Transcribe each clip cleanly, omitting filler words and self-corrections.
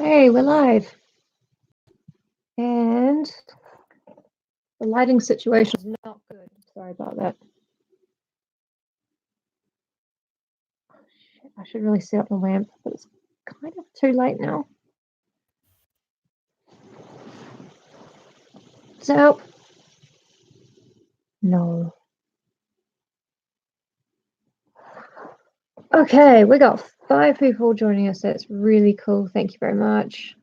Hey, we're live. And the lighting situation is not good. Sorry about that. Oh, shit, I should really set up the lamp, but it's kind of too late now. So, no. Okay, we got 5 people joining us. That's really cool. Thank you very much.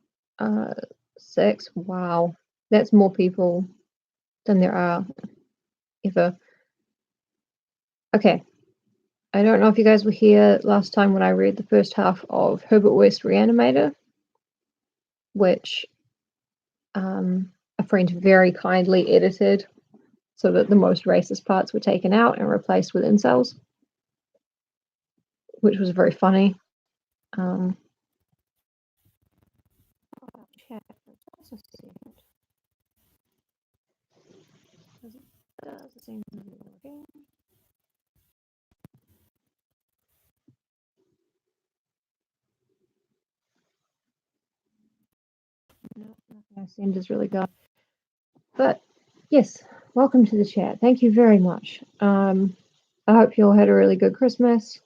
6. Wow. That's more people than there are ever. Okay. I don't know if you guys were here last time when I read the first half of Herbert West Reanimator, which a friend very kindly edited so that the most racist parts were taken out and replaced with incels, which was very funny. Chat. Does seem to be working. No, nothing I send is really gone. But yes, welcome to the chat. Thank you very much. I hope you all had a really good Christmas.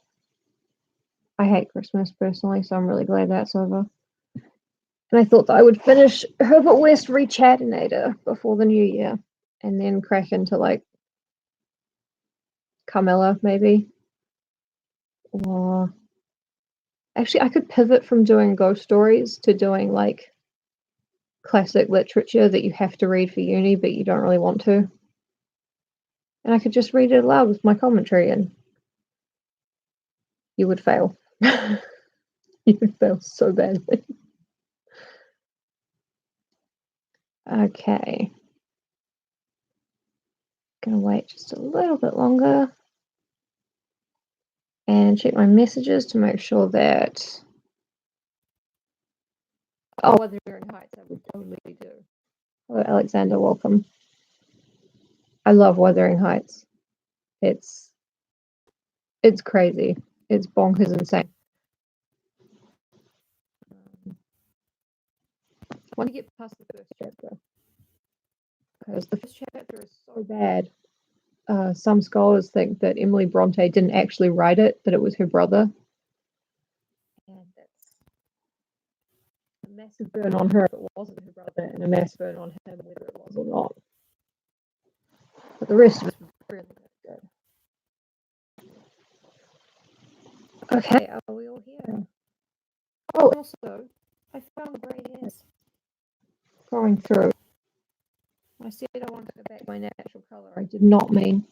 I hate Christmas personally, so I'm really glad that's over. And I thought that I would finish Herbert West RECHADINATor before the new year and then crack into like Carmilla maybe. Or actually I could pivot from doing ghost stories to doing like classic literature that you have to read for uni but you don't really want to. And I could just read it aloud with my commentary and you would fail. You would fail so badly. Okay. Gonna wait just a little bit longer and check my messages to make sure that Wuthering Heights I would totally do. Hello Alexander, welcome. I love Wuthering Heights. It's crazy. It's bonkers insane. I want to get past the first chapter because the first chapter is so bad. Some scholars think that Emily Bronte didn't actually write it, that it was her brother. And that's a massive burn on her if it wasn't her brother, and a massive burn on him whether it was or not. But the rest of it was really good. Okay, are we all here? Oh, also, I found grey hairs growing through. I said I wanted to go back to my natural colour. I did not mean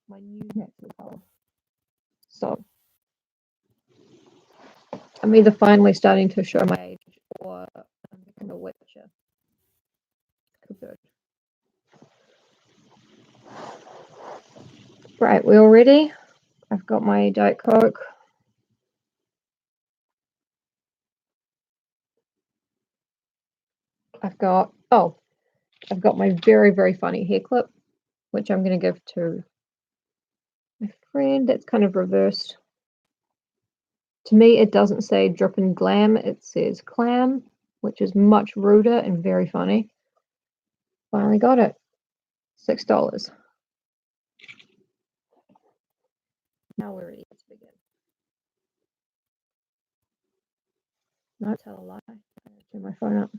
my new natural colour. So, I'm either finally starting to show my age or I'm becoming a witcher. Good. Right, we all ready? I've got my Diet Coke. I've got my very, very funny hair clip, which I'm going to give to my friend. That's kind of reversed. To me, it doesn't say Drippin' Glam, it says Clam, which is much ruder and very funny. Finally got it. $6. Now we're ready to begin. No, tell a lie. I'm going to turn my phone up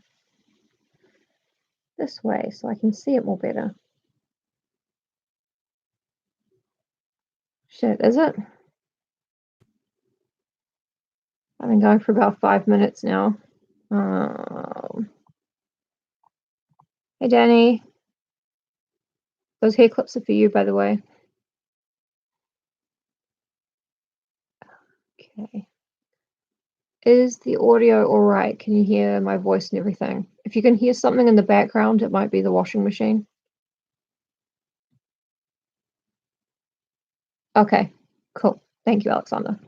this way so I can see it more better. Shit, is it? I've been going for about 5 minutes now. Hey, Danny. Those hair clips are for you, by the way. Okay. Is the audio all right? Can you hear my voice and everything? If you can hear something in the background, it might be the washing machine. Okay, cool. Thank you, Alexander.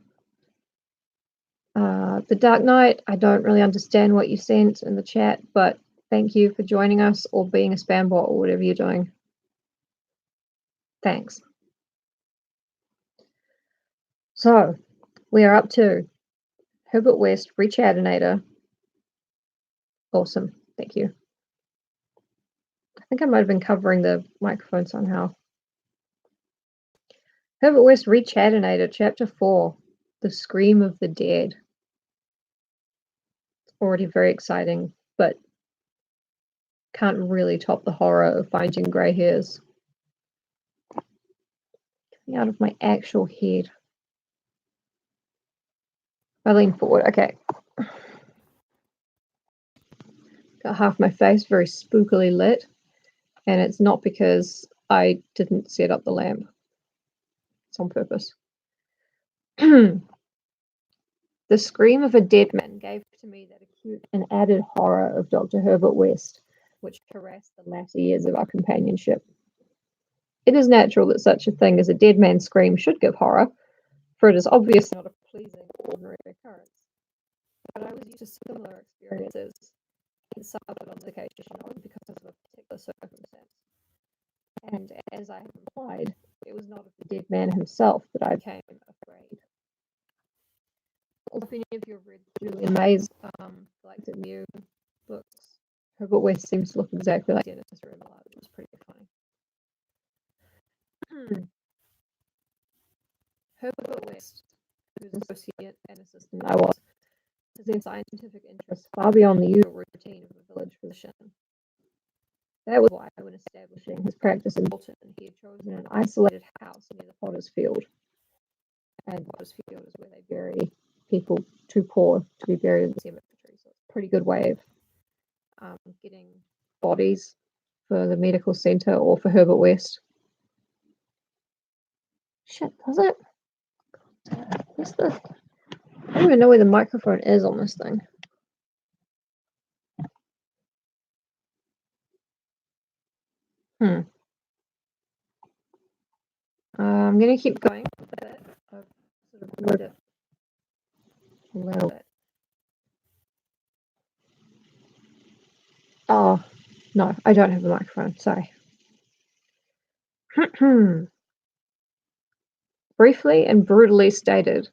The Dark Knight, I don't really understand what you sent in the chat, but thank you for joining us or being a spam bot or whatever you're doing. Thanks. So, we are up to Herbert West, RECHADINATOR. Awesome. Thank you. I think I might have been covering the microphone somehow. Herbert West, RECHADINATOR, Chapter 4, The Scream of the Dead. It's already very exciting, but can't really top the horror of finding grey hairs. Getting out of my actual head. I lean forward. Okay. Got half my face very spookily lit, and it's not because I didn't set up the lamp. It's on purpose. The scream of a dead man gave to me that acute and added horror of Dr. Herbert West, which harassed the latter years of our companionship. It is natural that such a thing as a dead man's scream should give horror, for it is obviously not a pleasing or ordinary occurrence. But I was used to similar experiences in some of on occasion only because of a particular circumstance. And as I have implied, it was not of the dead man himself that I became afraid. If any of you have read Julian May's Galactic Mew books, Herbert West seems to look exactly like Dennis Remillard, which was pretty funny. Herbert West, whose associate and assistant I was, possessed scientific interests far beyond the usual routine of a village physician. That was why, when establishing his practice in Bolton, he had chosen an isolated house near the Potter's Field. And Potter's Field is where they bury people too poor to be buried in the cemetery. So it's a pretty good way of getting bodies for the medical centre or for Herbert West. Shit, does it? What's the... I don't even know where the microphone is on this thing. I'm going to keep going with it. I've sort of lowered it a little bit. Oh, no, I don't have a microphone. Sorry. Briefly and brutally stated,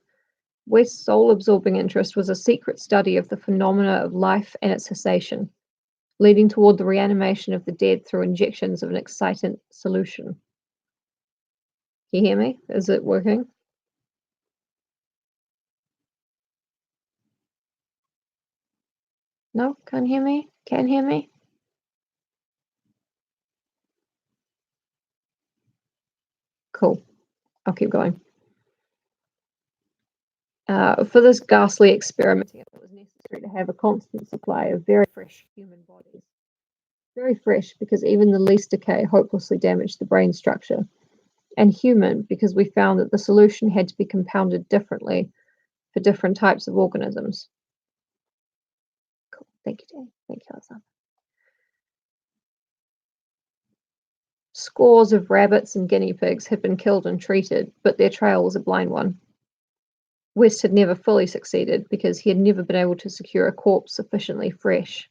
West's soul-absorbing interest was a secret study of the phenomena of life and its cessation, leading toward the reanimation of the dead through injections of an excitant solution. Can you hear me? Is it working? No? Can't hear me? Can't hear me? Cool. I'll keep going. For this ghastly experimenting, it was necessary to have a constant supply of very fresh human bodies. Very fresh because even the least decay hopelessly damaged the brain structure. And human because we found that the solution had to be compounded differently for different types of organisms. Cool. Thank you, Danny. Thank you, Alexander. Scores of rabbits and guinea pigs had been killed and treated, but their trail was a blind one. West had never fully succeeded because he had never been able to secure a corpse sufficiently fresh.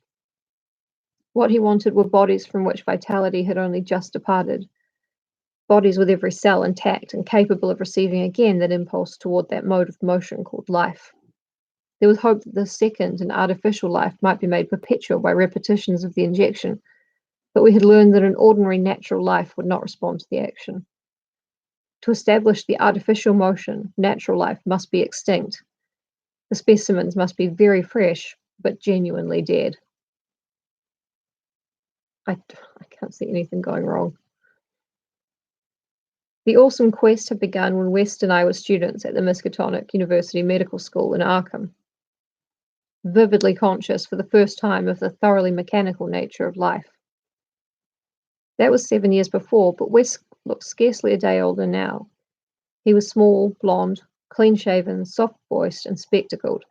What he wanted were bodies from which vitality had only just departed, bodies with every cell intact and capable of receiving again that impulse toward that mode of motion called life. There was hope that the second and artificial life might be made perpetual by repetitions of the injection, but we had learned that an ordinary natural life would not respond to the action. To establish the artificial motion, natural life must be extinct. The specimens must be very fresh, but genuinely dead. I can't see anything going wrong. The awesome quest had begun when West and I were students at the Miskatonic University Medical School in Arkham, vividly conscious for the first time of the thoroughly mechanical nature of life. That was 7 years before, but West looked scarcely a day older now. He was small, blonde, clean-shaven, soft-voiced, and spectacled,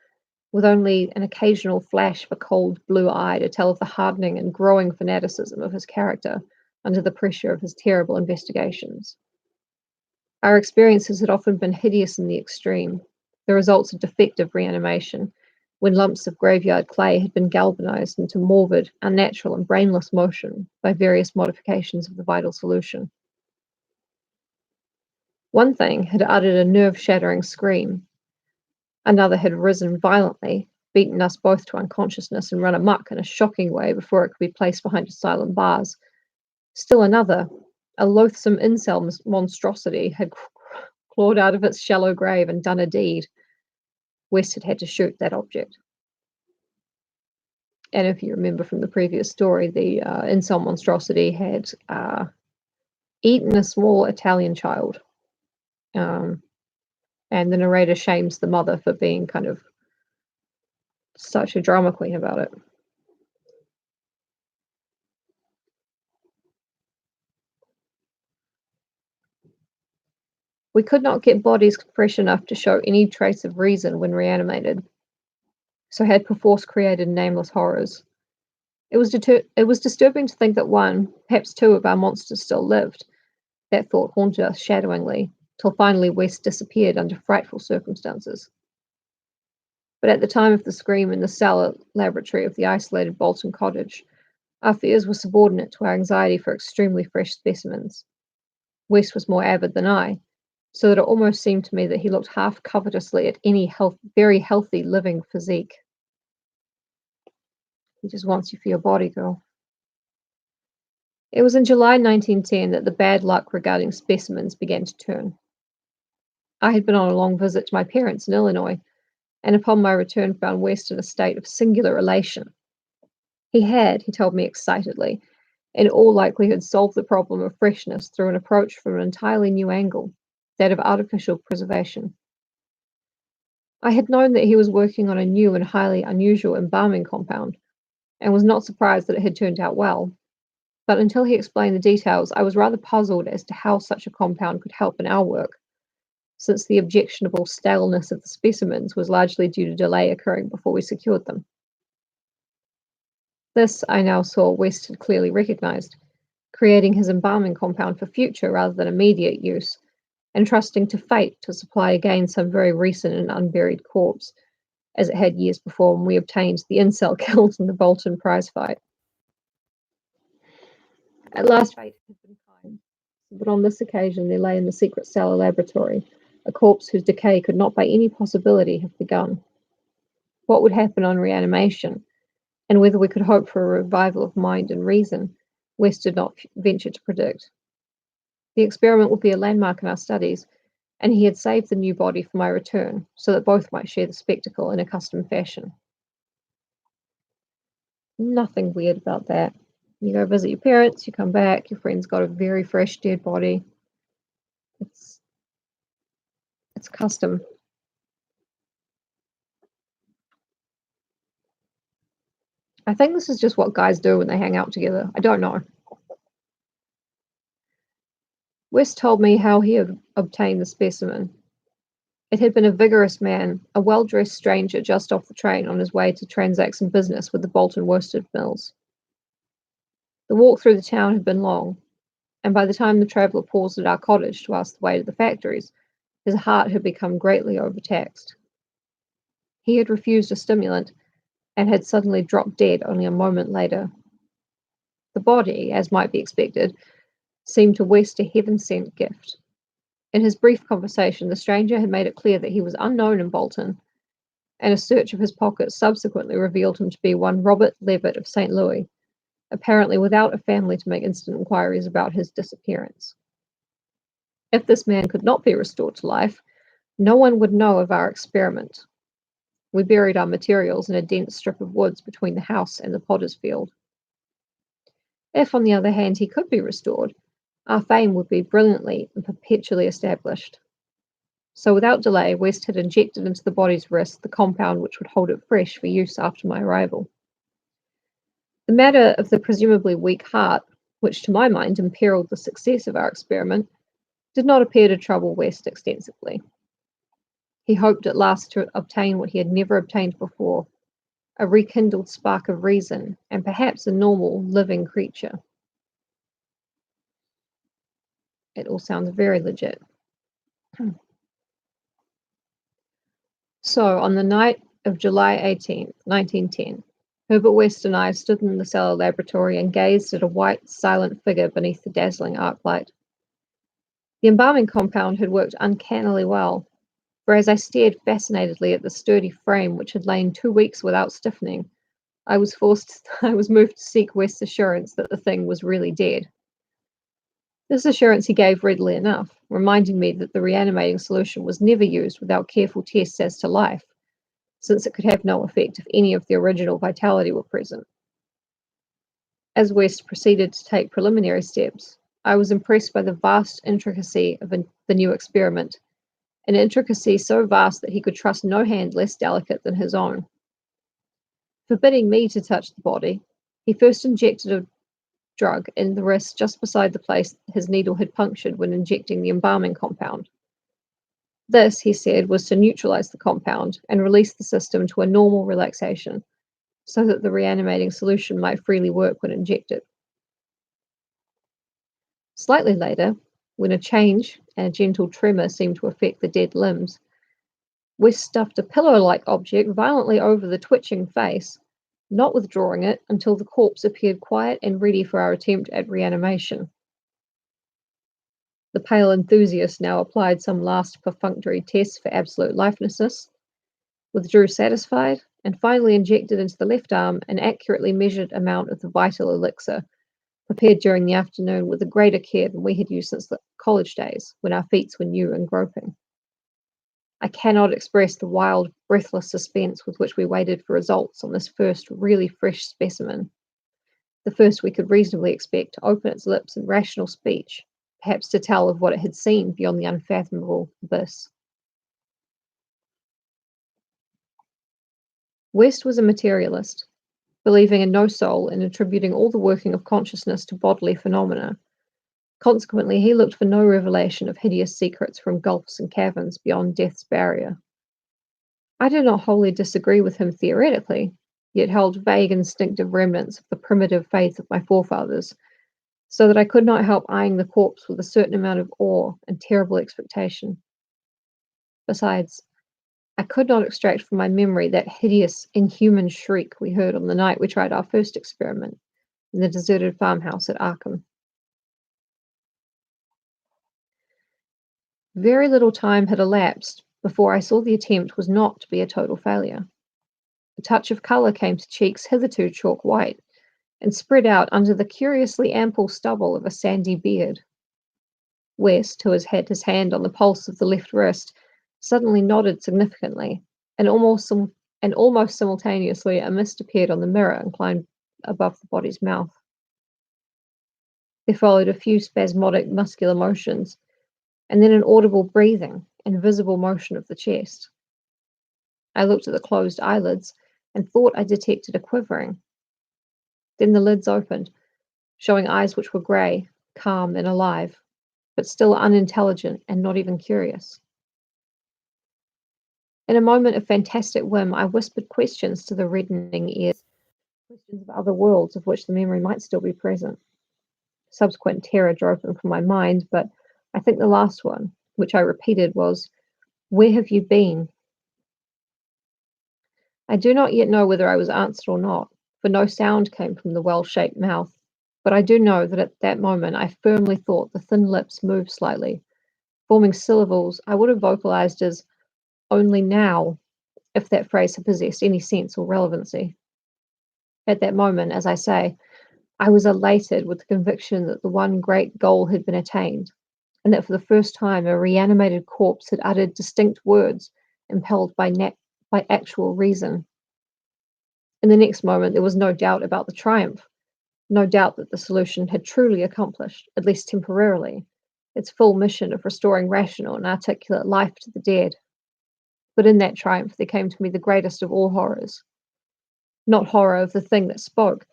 with only an occasional flash of a cold blue eye to tell of the hardening and growing fanaticism of his character under the pressure of his terrible investigations. Our experiences had often been hideous in the extreme, the results of defective reanimation, when lumps of graveyard clay had been galvanized into morbid, unnatural, and brainless motion by various modifications of the vital solution. One thing had uttered a nerve-shattering scream. Another had risen violently, beaten us both to unconsciousness, and run amok in a shocking way before it could be placed behind its silent bars. Still another, a loathsome incel monstrosity, had clawed out of its shallow grave and done a deed. West had had to shoot that object. And if you remember from the previous story, the incel monstrosity had eaten a small Italian child. And the narrator shames the mother for being kind of such a drama queen about it. We could not get bodies fresh enough to show any trace of reason when reanimated, so had perforce created nameless horrors. It was disturbing to think that one, perhaps two of our monsters still lived. That thought haunted us shadowingly, till finally West disappeared under frightful circumstances. But at the time of the scream in the cellar laboratory of the isolated Bolton cottage, our fears were subordinate to our anxiety for extremely fresh specimens. West was more avid than I, so that it almost seemed to me that he looked half covetously at any very healthy living physique. He just wants you for your body, girl. It was in July 1910 that the bad luck regarding specimens began to turn. I had been on a long visit to my parents in Illinois, and upon my return found West in a state of singular elation. He told me excitedly, in all likelihood solved the problem of freshness through an approach from an entirely new angle, that of artificial preservation. I had known that he was working on a new and highly unusual embalming compound, and was not surprised that it had turned out well. But until he explained the details, I was rather puzzled as to how such a compound could help in our work, since the objectionable staleness of the specimens was largely due to delay occurring before we secured them. This, I now saw, West had clearly recognized, creating his embalming compound for future rather than immediate use, and trusting to fate to supply again some very recent and unburied corpse, as it had years before when we obtained the incel killed in the Bolton prize fight. At last, fate had been kind, but on this occasion there lay in the secret cellar laboratory a corpse whose decay could not by any possibility have begun. What would happen on reanimation, and whether we could hope for a revival of mind and reason, West did not venture to predict. The experiment would be a landmark in our studies, and he had saved the new body for my return, so that both might share the spectacle in a custom fashion. Nothing weird about that. You go visit your parents, you come back, your friend's got a very fresh dead body. It's custom. I think this is just what guys do when they hang out together. I don't know. West told me how he had obtained the specimen. It had been a vigorous man, a well-dressed stranger just off the train on his way to transact some business with the Bolton worsted mills. The walk through the town had been long, and by the time the traveller paused at our cottage to ask the way to the factories, his heart had become greatly overtaxed. He had refused a stimulant, and had suddenly dropped dead only a moment later. The body, as might be expected, seemed to West a heaven-sent gift. In his brief conversation, the stranger had made it clear that he was unknown in Bolton, and a search of his pockets subsequently revealed him to be one Robert Levitt of St. Louis, apparently without a family to make instant inquiries about his disappearance. If this man could not be restored to life, no one would know of our experiment. We buried our materials in a dense strip of woods between the house and the potter's field. If, on the other hand, he could be restored, our fame would be brilliantly and perpetually established. So without delay, West had injected into the body's wrist the compound which would hold it fresh for use after my arrival. The matter of the presumably weak heart, which to my mind imperiled the success of our experiment, did not appear to trouble West extensively. He hoped at last to obtain what he had never obtained before, a rekindled spark of reason, and perhaps a normal, living creature. It all sounds very legit. So, on the night of July 18th, 1910, Herbert West and I stood in the cellar laboratory and gazed at a white, silent figure beneath the dazzling arc light. The embalming compound had worked uncannily well, For as I stared fascinatedly at the sturdy frame which had lain 2 weeks without stiffening, I was moved to seek West's assurance that the thing was really dead. This assurance he gave readily enough, reminding me that the reanimating solution was never used without careful tests as to life, since it could have no effect if any of the original vitality were present. As West proceeded to take preliminary steps, I was impressed by the vast intricacy of the new experiment, an intricacy so vast that he could trust no hand less delicate than his own. Forbidding me to touch the body, he first injected a drug in the wrist just beside the place his needle had punctured when injecting the embalming compound. This, he said, was to neutralize the compound and release the system to a normal relaxation, so that the reanimating solution might freely work when injected. Slightly later, when a change and a gentle tremor seemed to affect the dead limbs, West stuffed a pillow-like object violently over the twitching face, not withdrawing it until the corpse appeared quiet and ready for our attempt at reanimation. The pale enthusiast now applied some last perfunctory test for absolute lifelessness, withdrew satisfied, and finally injected into the left arm an accurately measured amount of the vital elixir, prepared during the afternoon with a greater care than we had used since the college days, when our feet were new and groping. I cannot express the wild, breathless suspense with which we waited for results on this first really fresh specimen, the first we could reasonably expect to open its lips in rational speech, perhaps to tell of what it had seen beyond the unfathomable abyss. West was a materialist, believing in no soul and attributing all the working of consciousness to bodily phenomena. Consequently, he looked for no revelation of hideous secrets from gulfs and caverns beyond death's barrier. I did not wholly disagree with him theoretically, yet held vague instinctive remnants of the primitive faith of my forefathers, so that I could not help eyeing the corpse with a certain amount of awe and terrible expectation. Besides, I could not extract from my memory that hideous, inhuman shriek we heard on the night we tried our first experiment in the deserted farmhouse at Arkham. Very little time had elapsed before I saw the attempt was not to be a total failure. A touch of colour came to cheeks hitherto chalk white, and spread out under the curiously ample stubble of a sandy beard. West, who has had his hand on the pulse of the left wrist, suddenly nodded significantly, and almost simultaneously a mist appeared on the mirror inclined above the body's mouth. There followed a few spasmodic muscular motions, and then an audible breathing and visible motion of the chest. I looked at the closed eyelids and thought I detected a quivering. Then the lids opened, showing eyes which were grey, calm and alive, but still unintelligent and not even curious. In a moment of fantastic whim, I whispered questions to the reddening ears, questions of other worlds of which the memory might still be present. Subsequent terror drove them from my mind, but I think the last one, which I repeated, was, "Where have you been?" I do not yet know whether I was answered or not, for no sound came from the well-shaped mouth, but I do know that at that moment I firmly thought the thin lips moved slightly, forming syllables I would have vocalized as "only now," if that phrase had possessed any sense or relevancy. At that moment, as I say, I was elated with the conviction that the one great goal had been attained, and that for the first time a reanimated corpse had uttered distinct words impelled by actual reason. In the next moment there was no doubt about the triumph, no doubt that the solution had truly accomplished, at least temporarily, its full mission of restoring rational and articulate life to the dead. But in that triumph there came to me the greatest of all horrors. Not horror of the thing that spoke,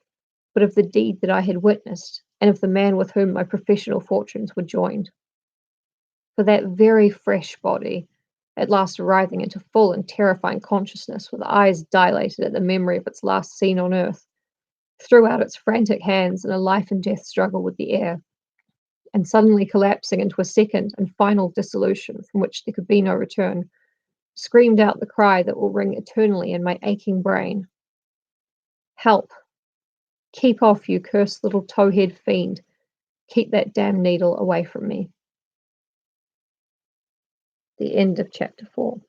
but of the deed that I had witnessed, and of the man with whom my professional fortunes were joined. For that very fresh body, at last arriving into full and terrifying consciousness, with eyes dilated at the memory of its last scene on earth, threw out its frantic hands in a life and death struggle with the air, and suddenly collapsing into a second and final dissolution from which there could be no return, screamed out the cry that will ring eternally in my aching brain. "Help! Keep off, you cursed little towhead fiend! Keep that damned needle away from me!" The end of chapter 4.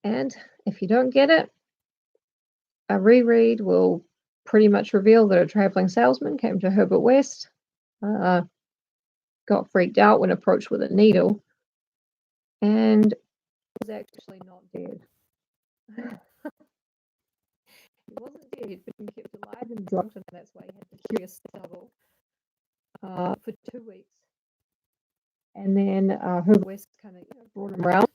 And if you don't get it, a reread will pretty much reveal that a traveling salesman came to Herbert West, got freaked out when approached with a needle, and was actually not dead. He wasn't dead, but he kept alive and drugged, and that's why he had the curious stubble for 2 weeks. And then Herbert West kind of brought him around,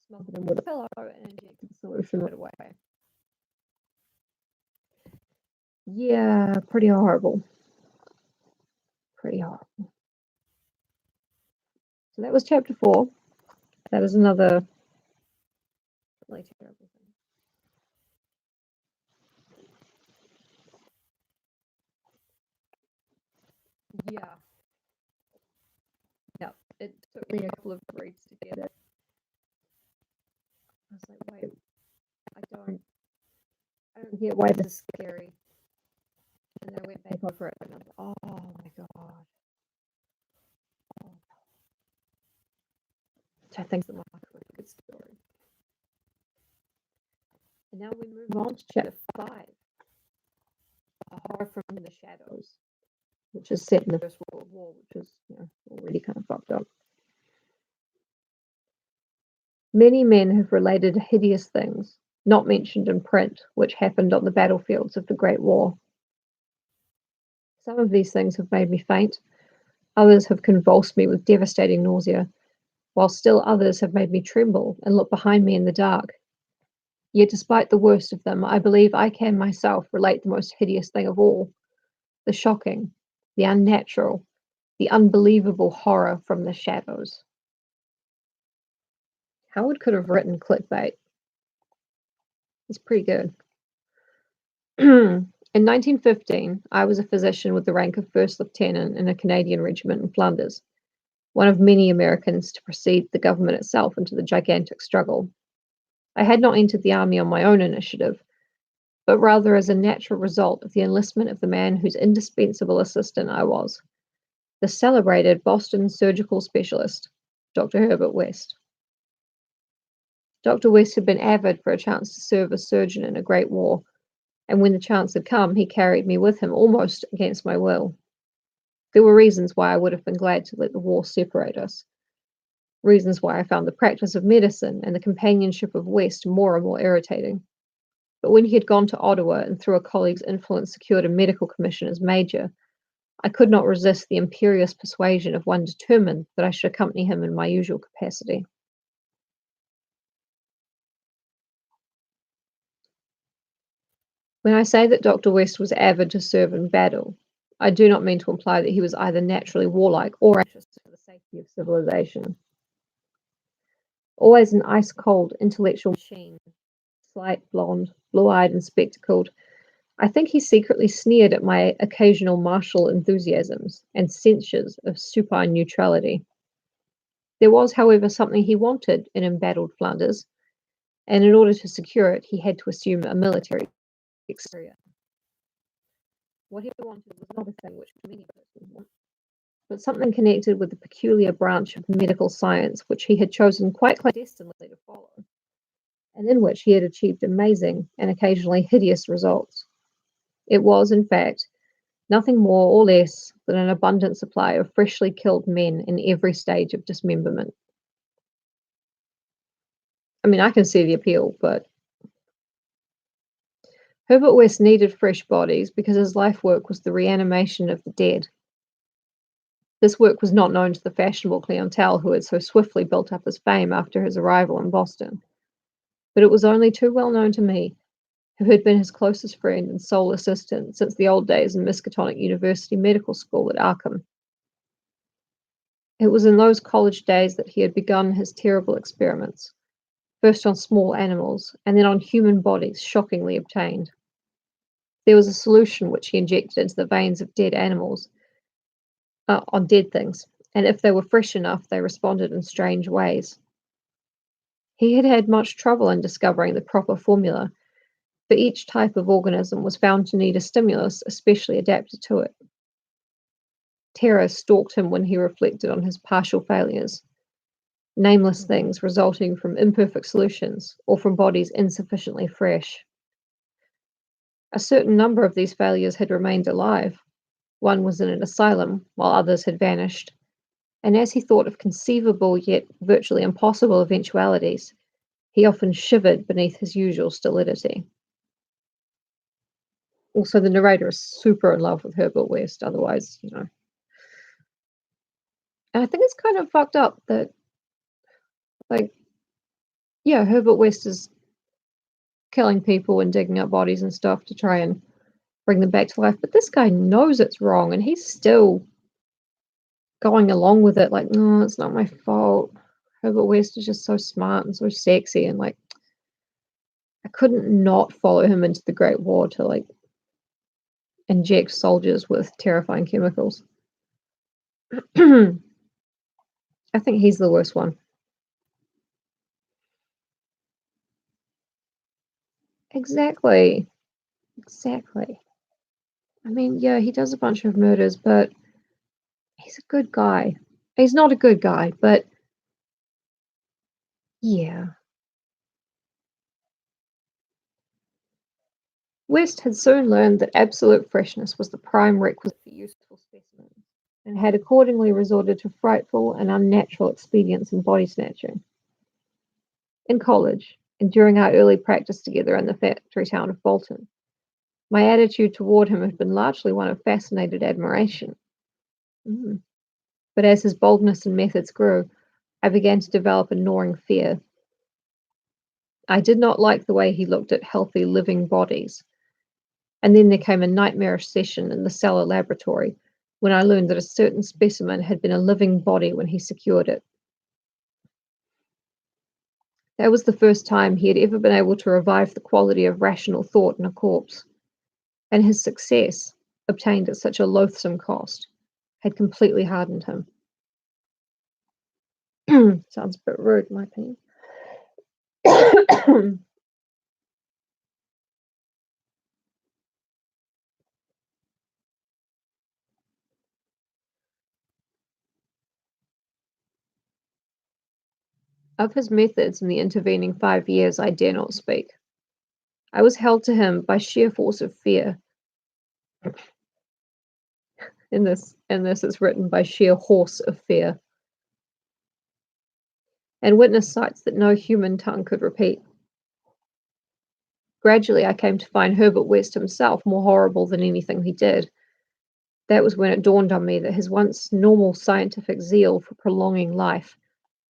smothered him with a pillow, and injected the solution right away. Yeah, pretty horrible. Pretty horrible. So that was chapter 4. That is another really terrible thing. Yeah. Yeah, it took me a couple of reads to get it. I was like, wait, I don't get why this is scary. And then I went back over it and I was like, oh my god. Which I think is the mark of a good story. And now we move on to chapter 5. A Horror from the Shadows, which is set in the First World War, which is already kind of fucked up. Many men have related hideous things, not mentioned in print, which happened on the battlefields of the Great War. Some of these things have made me faint, others have convulsed me with devastating nausea, while still others have made me tremble and look behind me in the dark. Yet despite the worst of them, I believe I can myself relate the most hideous thing of all, the shocking, the unnatural, the unbelievable horror from the shadows. Howard could have written clickbait. It's pretty good. In 1915, I was a physician with the rank of first lieutenant in a Canadian regiment in Flanders, one of many Americans to precede the government itself into the gigantic struggle. I had not entered the army on my own initiative, but rather as a natural result of the enlistment of the man whose indispensable assistant I was, the celebrated Boston surgical specialist, Dr. Herbert West. Dr. West had been avid for a chance to serve as surgeon in a great war, and when the chance had come, he carried me with him almost against my will. There were reasons why I would have been glad to let the war separate us, reasons why I found the practice of medicine and the companionship of West more and more irritating. But when he had gone to Ottawa and through a colleague's influence secured a medical commission as major, I could not resist the imperious persuasion of one determined that I should accompany him in my usual capacity. When I say that Dr. West was avid to serve in battle, I do not mean to imply that he was either naturally warlike or anxious for the safety of civilization. Always an ice-cold, intellectual machine, slight, blonde, blue-eyed and spectacled, I think he secretly sneered at my occasional martial enthusiasms and censures of supine neutrality. There was, however, something he wanted in embattled Flanders, and in order to secure it, he had to assume a military exterior. What he wanted was not a thing which many persons want, but something connected with the peculiar branch of medical science which he had chosen quite clandestinely to follow, and in which he had achieved amazing and occasionally hideous results. It was, in fact, nothing more or less than an abundant supply of freshly killed men in every stage of dismemberment. I mean, I can see the appeal, but Herbert West needed fresh bodies because his life work was the reanimation of the dead. This work was not known to the fashionable clientele who had so swiftly built up his fame after his arrival in Boston, but it was only too well known to me, who had been his closest friend and sole assistant since the old days in Miskatonic University Medical School at Arkham. It was in those college days that he had begun his terrible experiments, first on small animals, and then on human bodies shockingly obtained. There was a solution which he injected into the veins of dead animals, on dead things, and if they were fresh enough, they responded in strange ways. He had had much trouble in discovering the proper formula, for each type of organism was found to need a stimulus especially adapted to it. Terror stalked him when he reflected on his partial failures, nameless things resulting from imperfect solutions or from bodies insufficiently fresh. A certain number of these failures had remained alive. One was in an asylum, while others had vanished. And as he thought of conceivable yet virtually impossible eventualities, he often shivered beneath his usual stolidity. Also, the narrator is super in love with Herbert West, otherwise, you know. And I think it's kind of fucked up that, like, yeah, Herbert West is killing people and digging up bodies and stuff to try and bring them back to life, but this guy knows it's wrong and he's still going along with it, like, no, it's not my fault. Herbert West is just so smart and so sexy, and like, I couldn't not follow him into the Great War to like inject soldiers with terrifying chemicals. I think he's the worst one. Exactly. I mean, yeah, he does a bunch of murders, but he's a good guy. He's not a good guy, but yeah. West had soon learned that absolute freshness was the prime requisite for useful specimens, and had accordingly resorted to frightful and unnatural expedients in body snatching. In college, and during our early practice together in the factory town of Bolton, my attitude toward him had been largely one of fascinated admiration. Mm. But as his boldness and methods grew, I began to develop a gnawing fear. I did not like the way he looked at healthy, living bodies. And then there came a nightmarish session in the cellar laboratory when I learned that a certain specimen had been a living body when he secured it. That was the first time he had ever been able to revive the quality of rational thought in a corpse, and his success, obtained at such a loathsome cost, had completely hardened him. Sounds a bit rude, in my opinion. Of his methods in the intervening 5 years, I dare not speak. I was held to him by sheer force of fear. In this it's written by sheer horse of fear, and witnessed sights that no human tongue could repeat. Gradually, I came to find Herbert West himself more horrible than anything he did. That was when it dawned on me that his once normal scientific zeal for prolonging life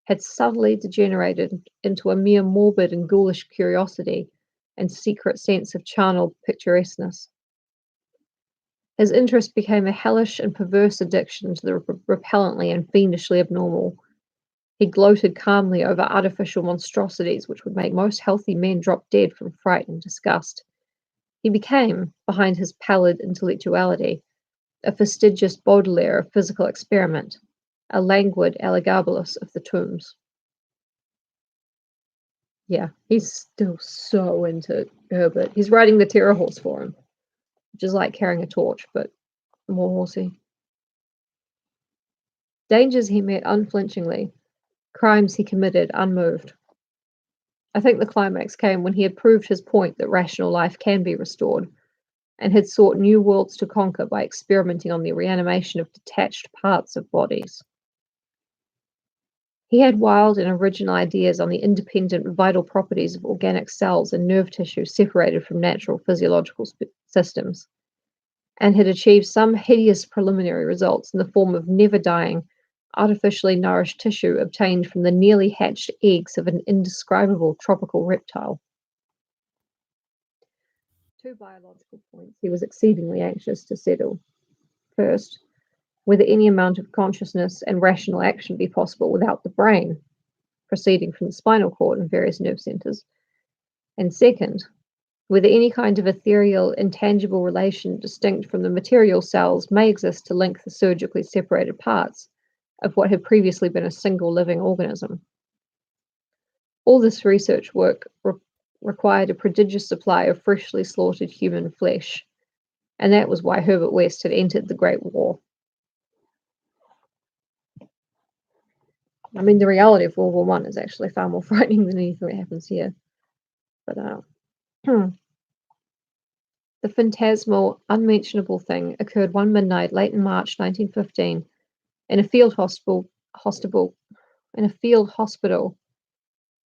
had subtly degenerated into a mere morbid and ghoulish curiosity and secret sense of charnel picturesqueness. His interest became a hellish and perverse addiction to the repellently and fiendishly abnormal. He gloated calmly over artificial monstrosities which would make most healthy men drop dead from fright and disgust. He became, behind his pallid intellectuality, a fastidious Baudelaire of physical experiment, a languid Elagabalus of the tombs. Yeah, he's still so into Herbert. He's riding the terror horse for him, which is like carrying a torch, but more horsey. Dangers he met unflinchingly, crimes he committed unmoved. I think the climax came when he had proved his point that rational life can be restored, and had sought new worlds to conquer by experimenting on the reanimation of detached parts of bodies. He had wild and original ideas on the independent vital properties of organic cells and nerve tissue separated from natural physiological systems, and had achieved some hideous preliminary results in the form of never dying, artificially nourished tissue obtained from the nearly hatched eggs of an indescribable tropical reptile. Two biological points he was exceedingly anxious to settle. First, whether any amount of consciousness and rational action be possible without the brain, proceeding from the spinal cord and various nerve centers. And second, whether any kind of ethereal, intangible relation distinct from the material cells may exist to link the surgically separated parts of what had previously been a single living organism. All this research work required a prodigious supply of freshly slaughtered human flesh, and that was why Herbert West had entered the Great War. I mean, the reality of World War One is actually far more frightening than anything that happens here. But the phantasmal, unmentionable thing occurred one midnight late in March 1915 in a field hospital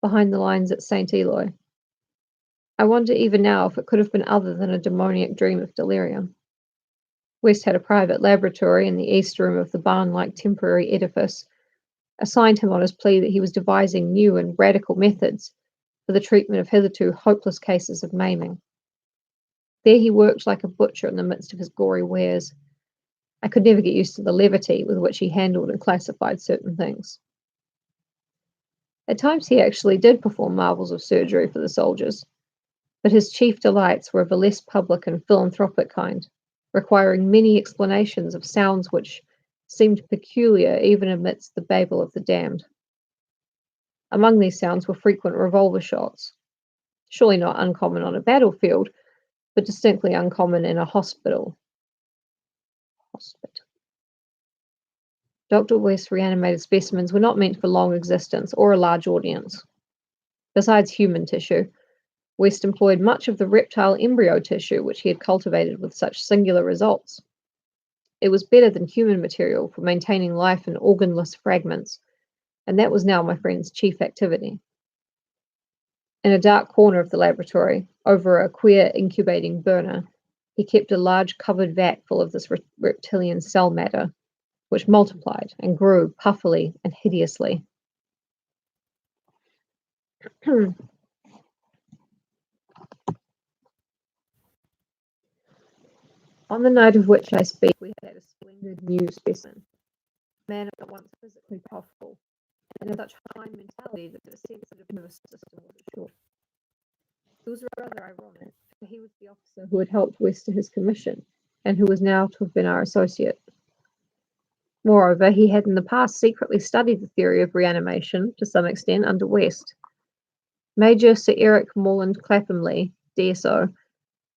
behind the lines at St. Eloi. I wonder even now if it could have been other than a demoniac dream of delirium. West had a private laboratory in the east room of the barn-like temporary edifice, assigned him on his plea that he was devising new and radical methods for the treatment of hitherto hopeless cases of maiming. There he worked like a butcher in the midst of his gory wares. I could never get used to the levity with which he handled and classified certain things. At times he actually did perform marvels of surgery for the soldiers, but his chief delights were of a less public and philanthropic kind, requiring many explanations of sounds which seemed peculiar even amidst the babel of the damned. Among these sounds were frequent revolver shots, surely not uncommon on a battlefield, but distinctly uncommon in a hospital. Dr. West's reanimated specimens were not meant for long existence or a large audience. Besides human tissue, West employed much of the reptile embryo tissue which he had cultivated with such singular results. It was better than human material for maintaining life in organless fragments, and that was now my friend's chief activity. In a dark corner of the laboratory, over a queer incubating burner, he kept a large covered vat full of this reptilian cell matter, which multiplied and grew puffily and hideously. On the night of which I speak, we had a splendid new specimen, a man at once physically powerful and of such fine mentality that the sensitive nervous system was assured. It was rather ironic, for he was the officer who had helped West to his commission, and who was now to have been our associate. Moreover, he had in the past secretly studied the theory of reanimation, to some extent, under West. Major Sir Eric Morland Claphamley, DSO,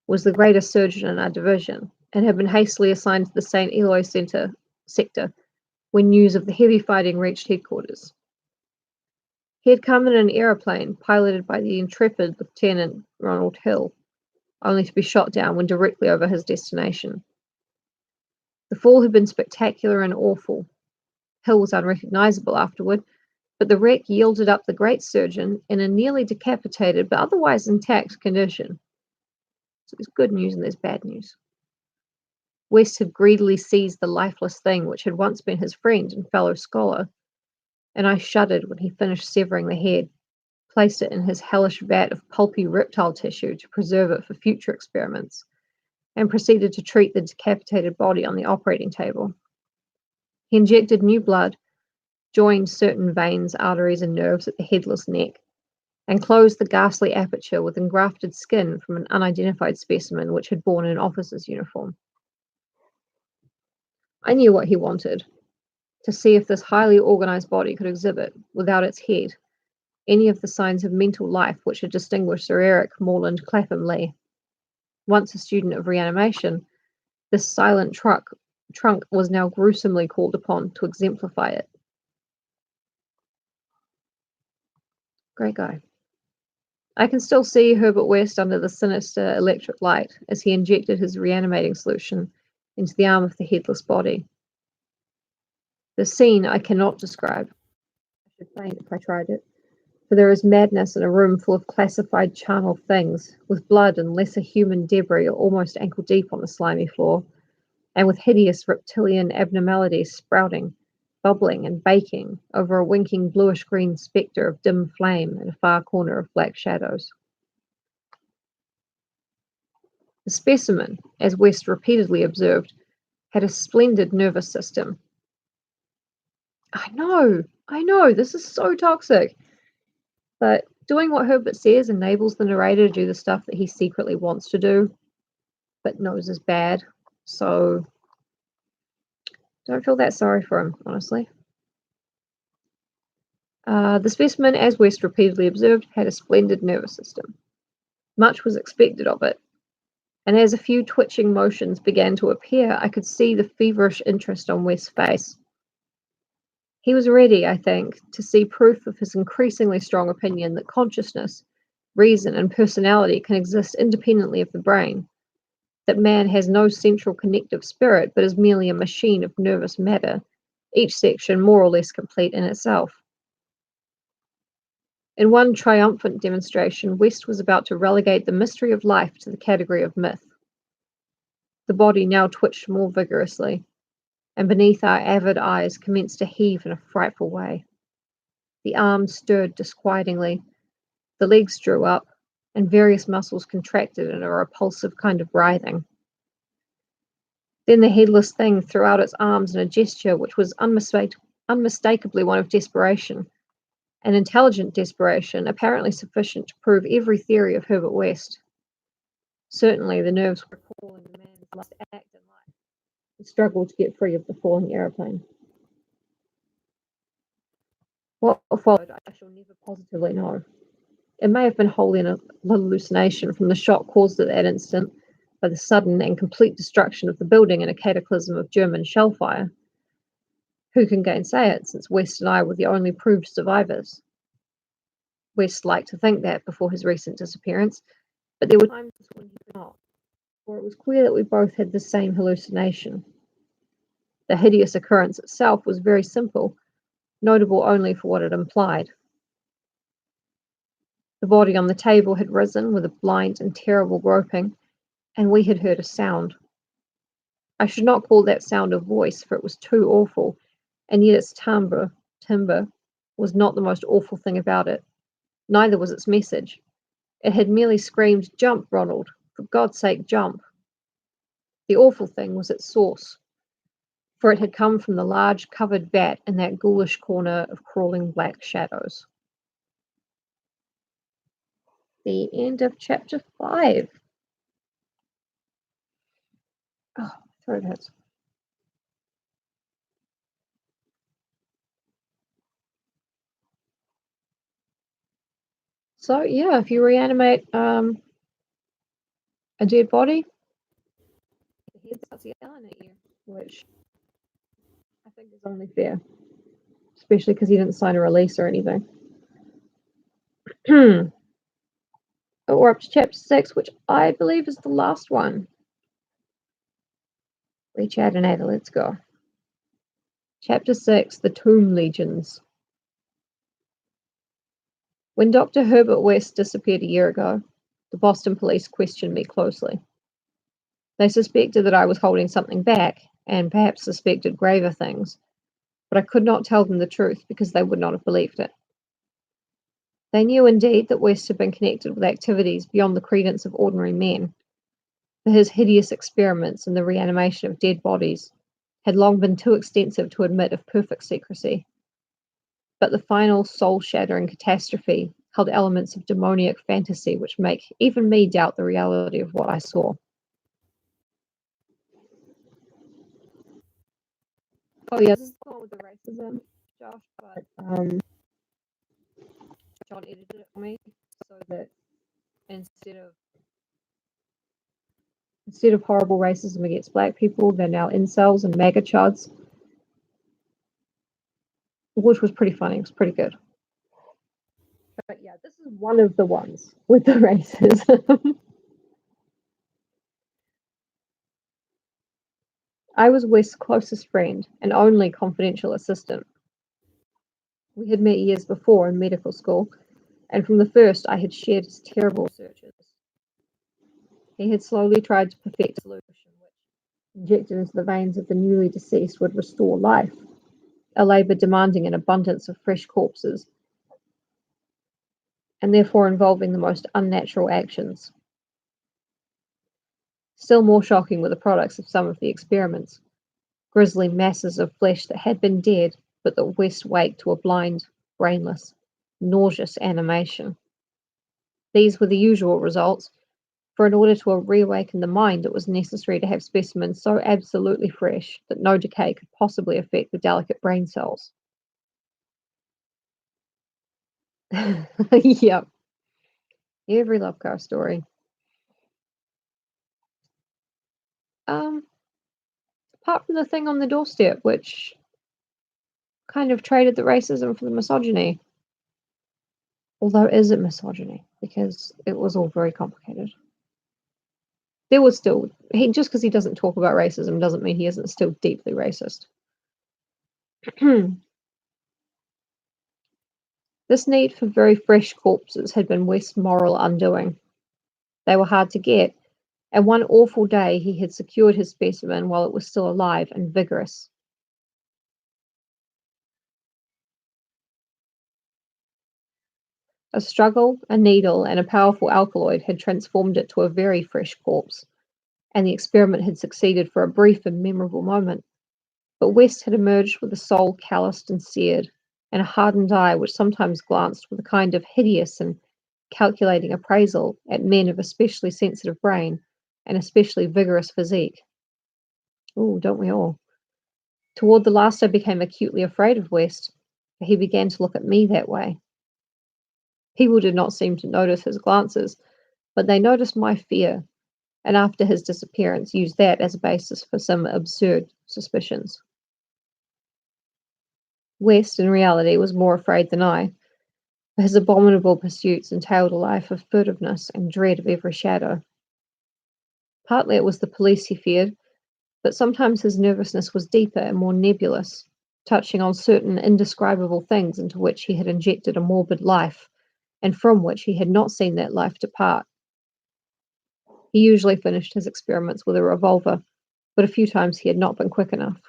was the greatest surgeon in our division, and had been hastily assigned to the St. Eloi sector when news of the heavy fighting reached headquarters. He had come in an aeroplane piloted by the intrepid Lieutenant Ronald Hill, only to be shot down when directly over his destination. The fall had been spectacular and awful. Hill was unrecognizable afterward, but the wreck yielded up the great surgeon in a nearly decapitated but otherwise intact condition. So there's good news and there's bad news. West had greedily seized the lifeless thing which had once been his friend and fellow scholar, and I shuddered when he finished severing the head, placed it in his hellish vat of pulpy reptile tissue to preserve it for future experiments, and proceeded to treat the decapitated body on the operating table. He injected new blood, joined certain veins, arteries, and nerves at the headless neck, and closed the ghastly aperture with engrafted skin from an unidentified specimen which had worn an officer's uniform. I knew what he wanted, to see if this highly organized body could exhibit, without its head, any of the signs of mental life which had distinguished Sir Eric Morland Claphamley. Once a student of reanimation, this silent trunk was now gruesomely called upon to exemplify it. Great guy. I can still see Herbert West under the sinister electric light as he injected his reanimating solution into the arm of the headless body. The scene I cannot describe. I should faint if I tried it, for there is madness in a room full of classified charnel things, with blood and lesser human debris almost ankle deep on the slimy floor, and with hideous reptilian abnormalities sprouting, bubbling and baking over a winking bluish-green spectre of dim flame in a far corner of black shadows. The specimen, as West repeatedly observed, had a splendid nervous system. I know, this is so toxic. But doing what Herbert says enables the narrator to do the stuff that he secretly wants to do, but knows is bad. So, don't feel that sorry for him, honestly. The specimen, as West repeatedly observed, had a splendid nervous system. Much was expected of it, and as a few twitching motions began to appear, I could see the feverish interest on West's face. He was ready, I think, to see proof of his increasingly strong opinion that consciousness, reason, and personality can exist independently of the brain, that man has no central connective spirit but is merely a machine of nervous matter, each section more or less complete in itself. In one triumphant demonstration, West was about to relegate the mystery of life to the category of myth. The body now twitched more vigorously, and beneath our avid eyes commenced to heave in a frightful way. The arms stirred disquietingly, the legs drew up, and various muscles contracted in a repulsive kind of writhing. Then the headless thing threw out its arms in a gesture which was unmistakably one of desperation, an intelligent desperation, apparently sufficient to prove every theory of Herbert West. Certainly the nerves were calling the man must act in life, and struggle to get free of the falling aeroplane. What followed, I shall never positively know. It may have been wholly an hallucination from the shock caused at that instant by the sudden and complete destruction of the building in a cataclysm of German shell fire. Who can gainsay it, since West and I were the only proved survivors? West liked to think that before his recent disappearance, but there were times when he did not, for it was clear that we both had the same hallucination. The hideous occurrence itself was very simple, notable only for what it implied. The body on the table had risen with a blind and terrible groping, and we had heard a sound. I should not call that sound a voice, for it was too awful, and yet its timbre was not the most awful thing about it. Neither was its message. It had merely screamed, "Jump, Ronald! For God's sake, jump!" The awful thing was its source, for it had come from the large covered vat in that ghoulish corner of crawling black shadows. The end of chapter 5. Oh, my throat hurts. So yeah, if you reanimate a dead body, the head starts yelling at you, which I think is only fair, especially because he didn't sign a release or anything. We're up to chapter 6, which I believe is the last one. RECHADINATOR, let's go. Chapter 6, The Tomb Legions. When Dr. Herbert West disappeared a year ago, the Boston police questioned me closely. They suspected that I was holding something back, and perhaps suspected graver things, but I could not tell them the truth because they would not have believed it. They knew indeed that West had been connected with activities beyond the credence of ordinary men, for his hideous experiments in the reanimation of dead bodies had long been too extensive to admit of perfect secrecy. But the final soul-shattering catastrophe held elements of demoniac fantasy which make even me doubt the reality of what I saw. Oh yeah, this is the one with the racism, Josh, but John edited it for me so that instead of horrible racism against black people, they're now incels and MAGA chuds, which was pretty funny. It was pretty good. But yeah, this is one of the ones with the racism. I was West's closest friend and only confidential assistant. We had met years before in medical school, and from the first I had shared his terrible researches. He had slowly tried to perfect a solution which, injected into the veins of the newly deceased, would restore life, a labour demanding an abundance of fresh corpses, and therefore involving the most unnatural actions. Still more shocking were the products of some of the experiments, grisly masses of flesh that had been dead, but that West waked to a blind, brainless, nauseous animation. These were the usual results, for in order to reawaken the mind, it was necessary to have specimens so absolutely fresh that no decay could possibly affect the delicate brain cells. Yep. Every love car story. Apart from the thing on the doorstep, which kind of traded the racism for the misogyny. Although, is it misogyny? Because it was all very complicated. There was still, just because he doesn't talk about racism doesn't mean he isn't still deeply racist. This need for very fresh corpses had been West's moral undoing. They were hard to get, and one awful day he had secured his specimen while it was still alive and vigorous. A struggle, a needle, and a powerful alkaloid had transformed it to a very fresh corpse, and the experiment had succeeded for a brief and memorable moment. But West had emerged with a soul calloused and seared, and a hardened eye which sometimes glanced with a kind of hideous and calculating appraisal at men of especially sensitive brain and especially vigorous physique. Oh, don't we all? Toward the last, I became acutely afraid of West, for he began to look at me that way. People did not seem to notice his glances, but they noticed my fear, and after his disappearance, used that as a basis for some absurd suspicions. West, in reality, was more afraid than I, for his abominable pursuits entailed a life of furtiveness and dread of every shadow. Partly it was the police he feared, but sometimes his nervousness was deeper and more nebulous, touching on certain indescribable things into which he had injected a morbid life, and from which he had not seen that life depart. He usually finished his experiments with a revolver, but a few times he had not been quick enough.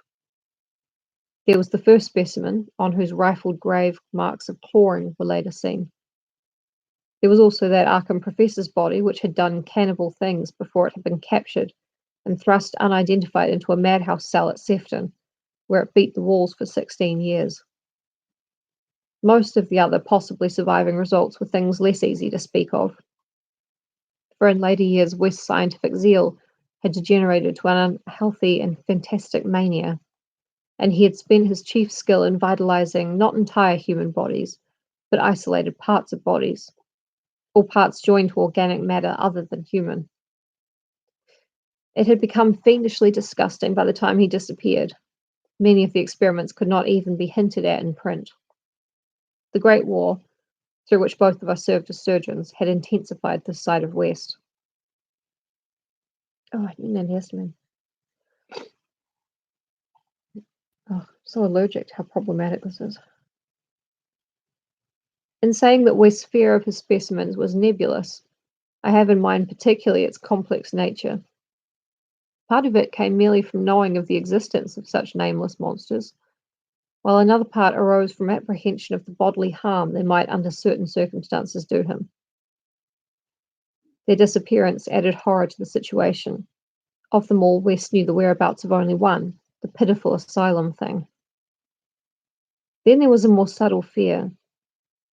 There was the first specimen, on whose rifled grave marks of clawing were later seen. There was also that Arkham professor's body, which had done cannibal things before it had been captured and thrust unidentified into a madhouse cell at Sefton, where it beat the walls for 16 years. Most of the other possibly surviving results were things less easy to speak of, for in later years West's scientific zeal had degenerated to an unhealthy and fantastic mania, and he had spent his chief skill in vitalizing not entire human bodies, but isolated parts of bodies, or parts joined to organic matter other than human. It had become fiendishly disgusting by the time he disappeared. Many of the experiments could not even be hinted at in print. The Great War, through which both of us served as surgeons, had intensified this side of West. Oh, I need an antihistamine. Oh, I'm so allergic to how problematic this is. In saying that West's fear of his specimens was nebulous, I have in mind particularly its complex nature. Part of it came merely from knowing of the existence of such nameless monsters, while another part arose from apprehension of the bodily harm they might under certain circumstances do him. Their disappearance added horror to the situation. Of them all, West knew the whereabouts of only one, the pitiful asylum thing. Then there was a more subtle fear,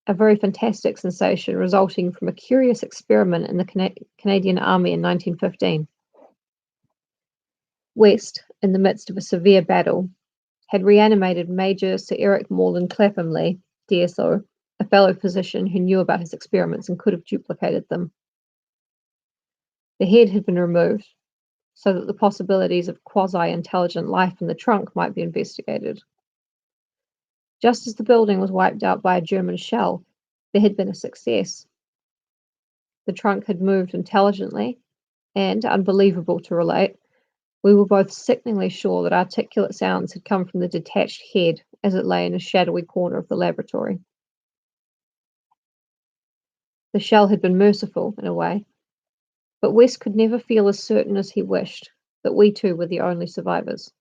a very fantastic sensation resulting from a curious experiment in the Canadian Army in 1915. West, in the midst of a severe battle, had reanimated Major Sir Eric Morland Claphamley, DSO, a fellow physician who knew about his experiments and could have duplicated them. The head had been removed, so that the possibilities of quasi-intelligent life in the trunk might be investigated. Just as the building was wiped out by a German shell, there had been a success. The trunk had moved intelligently, and, unbelievable to relate, we were both sickeningly sure that articulate sounds had come from the detached head as it lay in a shadowy corner of the laboratory. The shell had been merciful, in a way, but West could never feel as certain as he wished that we two were the only survivors.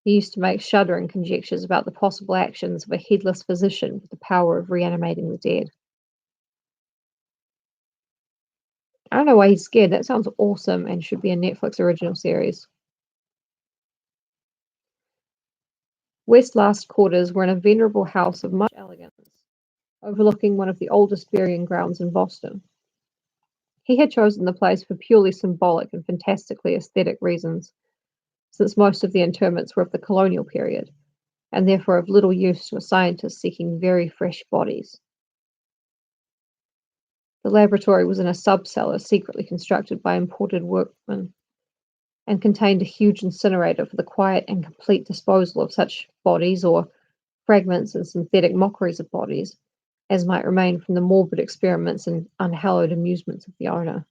He used to make shuddering conjectures about the possible actions of a headless physician with the power of reanimating the dead. I don't know why he's scared. That sounds awesome and should be a Netflix original series. West's last quarters were in a venerable house of much elegance, overlooking one of the oldest burying grounds in Boston. He had chosen the place for purely symbolic and fantastically aesthetic reasons, since most of the interments were of the colonial period, and therefore of little use to a scientist seeking very fresh bodies. The laboratory was in a sub-cellar secretly constructed by imported workmen, and contained a huge incinerator for the quiet and complete disposal of such bodies, or, fragments and synthetic mockeries of bodies, as might remain from the morbid experiments and unhallowed amusements of the owner.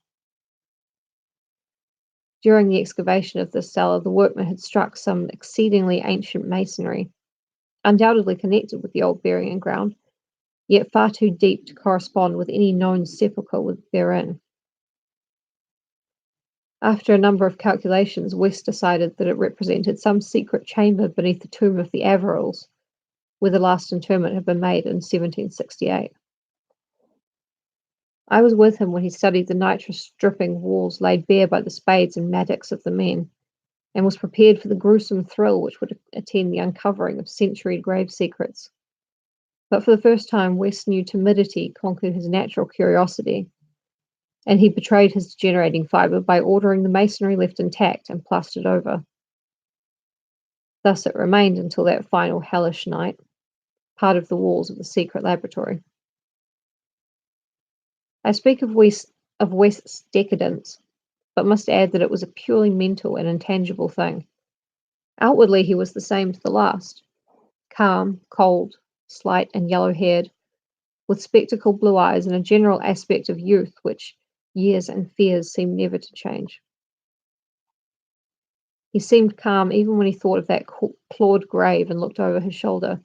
During the excavation of this cellar, the workmen had struck some exceedingly ancient masonry, undoubtedly connected with the old burying ground, yet far too deep to correspond with any known sepulchre therein. After a number of calculations, West decided that it represented some secret chamber beneath the tomb of the Averils, where the last interment had been made in 1768. I was with him when he studied the nitrous-dripping walls laid bare by the spades and mattocks of the men, and was prepared for the gruesome thrill which would attend the uncovering of century grave secrets. But for the first time, West knew timidity conquered his natural curiosity, and he betrayed his degenerating fibre by ordering the masonry left intact and plastered over. Thus it remained until that final hellish night, part of the walls of the secret laboratory. I speak of West's decadence, but must add that it was a purely mental and intangible thing. Outwardly he was the same to the last, calm, cold, slight and yellow-haired, with spectacled blue eyes and a general aspect of youth which years and fears seemed never to change. He seemed calm even when he thought of that clawed grave and looked over his shoulder,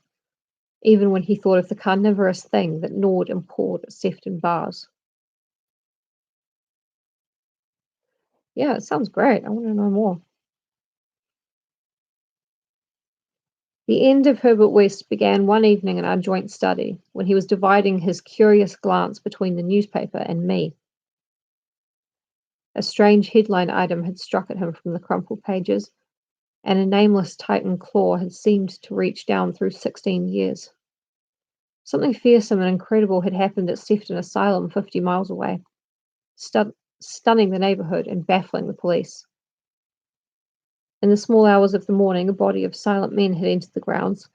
even when he thought of the carnivorous thing that gnawed and pawed at Sefton bars. Yeah, it sounds great. I want to know more. The end of Herbert West began one evening in our joint study, when he was dividing his curious glance between the newspaper and me. A strange headline item had struck at him from the crumpled pages, and a nameless Titan claw had seemed to reach down through 16 years. Something fearsome and incredible had happened at Sefton Asylum 50 miles away, stunning the neighborhood and baffling the police. In the small hours of the morning, a body of silent men had entered the grounds,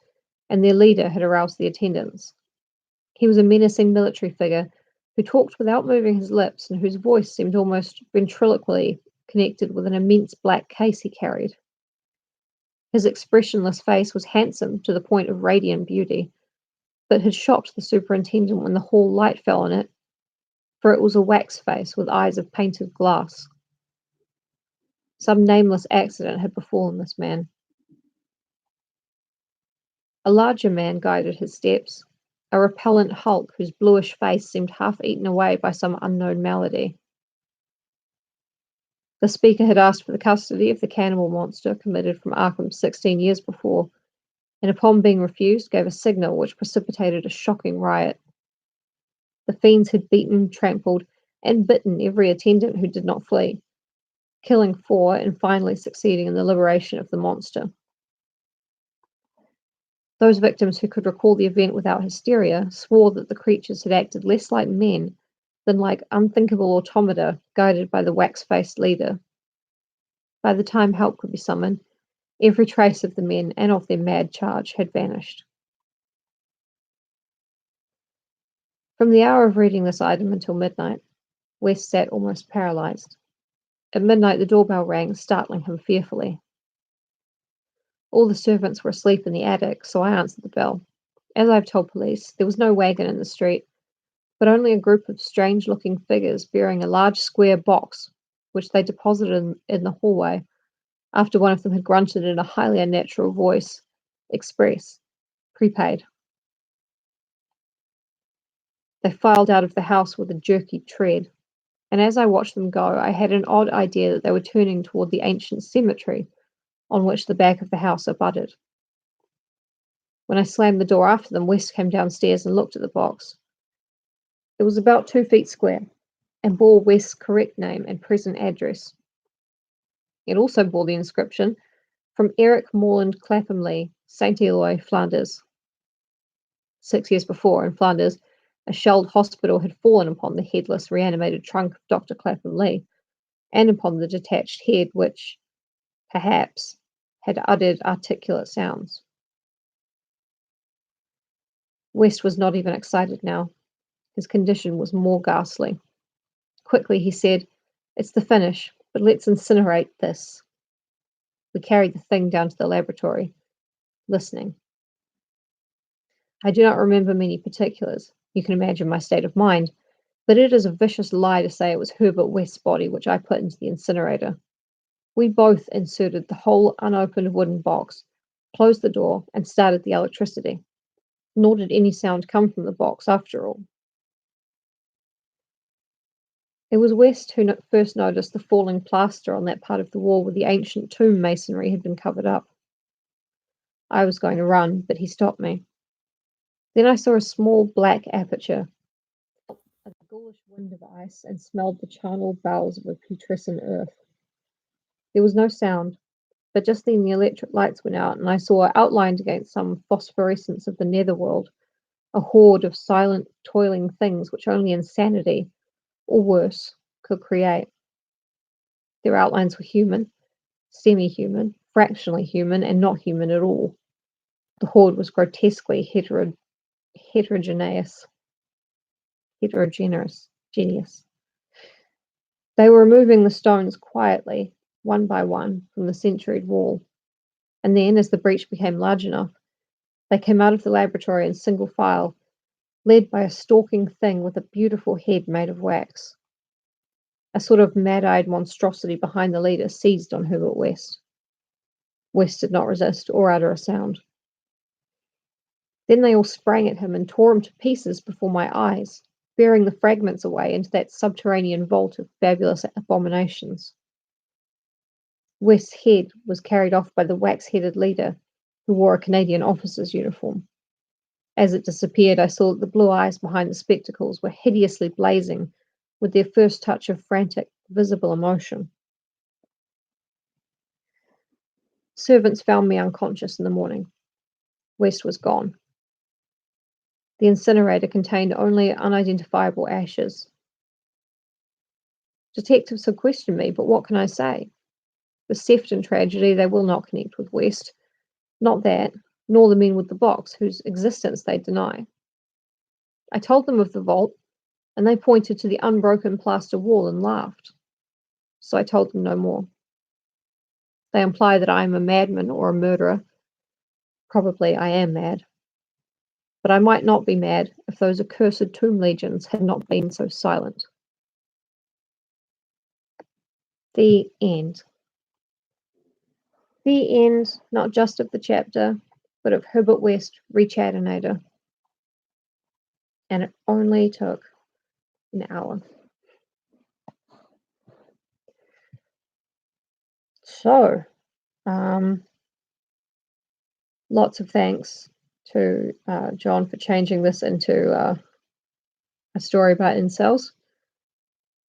and their leader had aroused the attendants. He was a menacing military figure who talked without moving his lips and whose voice seemed almost ventriloquially connected with an immense black case he carried. His expressionless face was handsome to the point of radiant beauty, but had shocked the superintendent when the hall light fell on it, for it was a wax face with eyes of painted glass. Some nameless accident had befallen this man. A larger man guided his steps, a repellent hulk whose bluish face seemed half eaten away by some unknown malady. The speaker had asked for the custody of the cannibal monster committed from Arkham 16 years before, and upon being refused, gave a signal which precipitated a shocking riot. The fiends had beaten, trampled, and bitten every attendant who did not flee, killing 4 and finally succeeding in the liberation of the monster. Those victims who could recall the event without hysteria swore that the creatures had acted less like men than like unthinkable automata guided by the wax-faced leader. By the time help could be summoned, every trace of the men and of their mad charge had vanished. From the hour of reading this item until midnight, West sat almost paralyzed. At midnight, the doorbell rang, startling him fearfully. All the servants were asleep in the attic, so I answered the bell. As I've told police, there was no wagon in the street, but only a group of strange-looking figures bearing a large square box, which they deposited in the hallway, after one of them had grunted in a highly unnatural voice, "Express, prepaid." They filed out of the house with a jerky tread, and as I watched them go, I had an odd idea that they were turning toward the ancient cemetery on which the back of the house abutted. When I slammed the door after them, West came downstairs and looked at the box. It was about 2 feet square, and bore West's correct name and present address. It also bore the inscription, "From Eric Morland Clapham Lee, St. Eloi, Flanders." 6 years before, in Flanders, a shelled hospital had fallen upon the headless, reanimated trunk of Dr. Clapham Lee, and upon the detached head which, perhaps, had uttered articulate sounds. West was not even excited now. His condition was more ghastly. Quickly he said, "It's the finish, but let's incinerate this." We carried the thing down to the laboratory, listening. I do not remember many particulars. You can imagine my state of mind, but it is a vicious lie to say it was Herbert West's body which I put into the incinerator. We both inserted the whole unopened wooden box, closed the door, and started the electricity. Nor did any sound come from the box, after all. It was West who first noticed the falling plaster on that part of the wall where the ancient tomb masonry had been covered up. I was going to run, but he stopped me. Then I saw a small black aperture, a ghoulish wind of ice, and smelled the charnel bowels of a putrescent earth. There was no sound, but just then the electric lights went out, and I saw outlined against some phosphorescence of the netherworld a horde of silent, toiling things which only insanity, or worse, could create. Their outlines were human, semi-human, fractionally human, and not human at all. The horde was grotesquely heterogeneous. Genius. They were removing the stones quietly, one by one, from the centuried wall, and then, as the breach became large enough, they came out of the laboratory in single file, led by a stalking thing with a beautiful head made of wax. A sort of mad-eyed monstrosity behind the leader seized on Herbert West. West did not resist or utter a sound. Then they all sprang at him and tore him to pieces before my eyes, bearing the fragments away into that subterranean vault of fabulous abominations. West's head was carried off by the wax-headed leader, who wore a Canadian officer's uniform. As it disappeared, I saw that the blue eyes behind the spectacles were hideously blazing with their first touch of frantic, visible emotion. Servants found me unconscious in the morning. West was gone. The incinerator contained only unidentifiable ashes. Detectives have questioned me, but what can I say? The Sefton tragedy, they will not connect with West. Not that, nor the men with the box, whose existence they deny. I told them of the vault, and they pointed to the unbroken plaster wall and laughed. So I told them no more. They imply that I am a madman or a murderer. Probably I am mad. But I might not be mad if those accursed tomb legions had not been so silent. The end. The end, not just of the chapter, but of Herbert West, RECHADINATOR. And it only took an hour. So, lots of thanks to John for changing this into a story about incels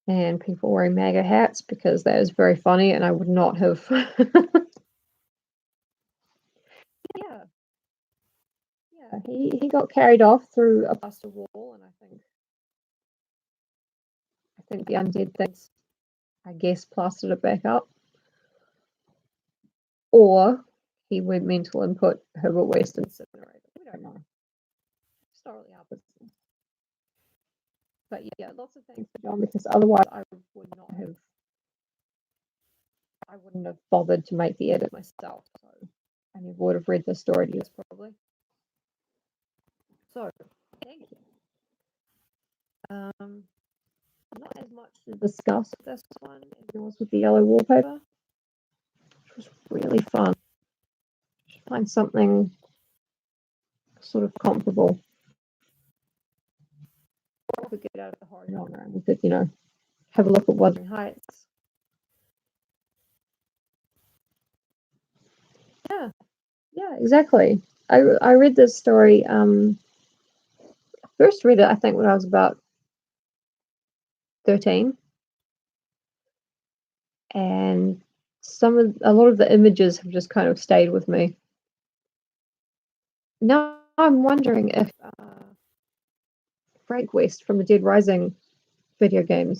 and people wearing MAGA hats, because that is very funny, and I would not have. Yeah, he got carried off through a plaster wall, and I think the undead things, I guess, plastered it back up, or he went mental and put Herbert West incinerator. We don't know. It's not really our business. But yeah, lots of thanks to John, because otherwise I wouldn't have bothered to make the edit myself. So I never would have read this story to you, probably. So thank you. Not as much to discuss with this one as there was with the yellow wallpaper, which was really fun. Find something sort of comparable. Or we could get out of the horror genre and we could, have a look at Wuthering Heights. Yeah, exactly. I read this story. First read it, I think, when I was about 13, and a lot of the images have just kind of stayed with me. Now I'm wondering if Frank West from the Dead Rising video games